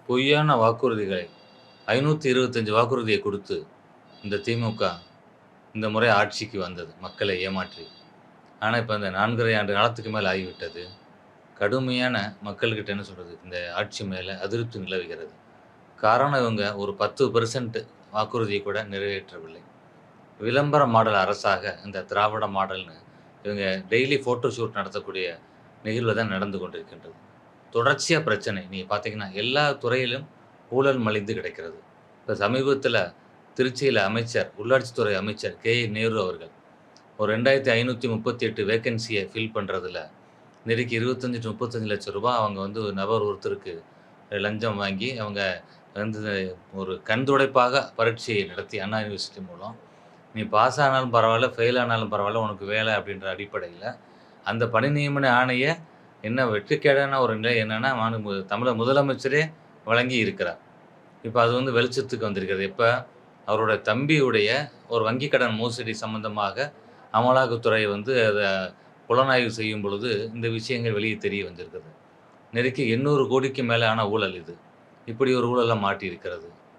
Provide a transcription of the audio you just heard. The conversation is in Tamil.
பொய்யான வாக்குறுதிகளை 525 வாக்குறுதியை குடுத்து, இந்த திமுக இந்த முறை ஆட்சிக்கு வந்தது. மக்களை ஏமாற்றி. ஆனா, இப்ப இந்த 4 1/2 ஆண்டு காலத்துக்கு மேல ஆகிவிட்டது. கடுமையான மக்கள்கிட்ட என்ன சொல்றது? இந்த ஆட்சி மேல அதிருப்தி நிலவுகிறது. காரணம் இவங்க ஒரு 10% வாக்குறுதியை கூட நிறைவேற்றவில்லை. விளம்பர மாடல் அரசாக இந்த திராவிட மாடல்னு இவங்க டெய்லி ஃபோட்டோ ஷூட் நடத்தக்கூடிய நிகழ்வு தான் நடந்து கொண்டிருக்கின்றது. தொடர்ச்சியா பிரச்சனை. நீங்க பார்த்தீங்கன்னா, எல்லா துறையிலும் ஊழல் மலிந்து கிடக்கிறது. இப்ப சமீபத்தில திருச்சியில அமைச்சர், உள்ளாட்சித்துறை அமைச்சர் நேரு அவர்கள் ஒரு 2538 வேக்கன்சிய ஃபில் பண்றதுல, இன்னைக்கு 25 35 லட்சம் ரூபாய் அவங்க வந்து ஒரு நபர் ஒருத்தருக்கு லஞ்சம் வாங்கி, அவங்க வந்து ஒரு கண் துடைப்பாக பரீட்சையை நடத்தி அண்ணா யூனிவர்சிட்டி மூலம், "நீ பாஸ் ஆனாலும் பரவால்ல, ஃபெயில் ஆனாலும் பரவால்ல, உனக்கு வேலை" அப்படின்ற அடிப்படையில, அந்த பணி நியமன ஆணைய என்ன வெட்கக்கேடான ஒரு நிலை என்னன்னா, தமிழக முதலமைச்சரே வழங்கி இருக்கிறார். இப்ப அது வந்து வெளிச்சத்துக்கு வந்திருக்கிறது. எப்ப? அவரோட தம்பியுடைய ஒரு வங்கி கடன் மோசடி சம்பந்தமாக அமலாக்கத்துறை வந்து அத புலனாய்வு செய்யும் பொழுது, இந்த விஷயங்கள் வெளிய தெரிய வந்திருக்குது. நெருக்கி 800 கோடிக்கு மேலான ஊழல் இது. இப்படி ஒரு ஊழல்ல மாட்டியிருக்கிறது.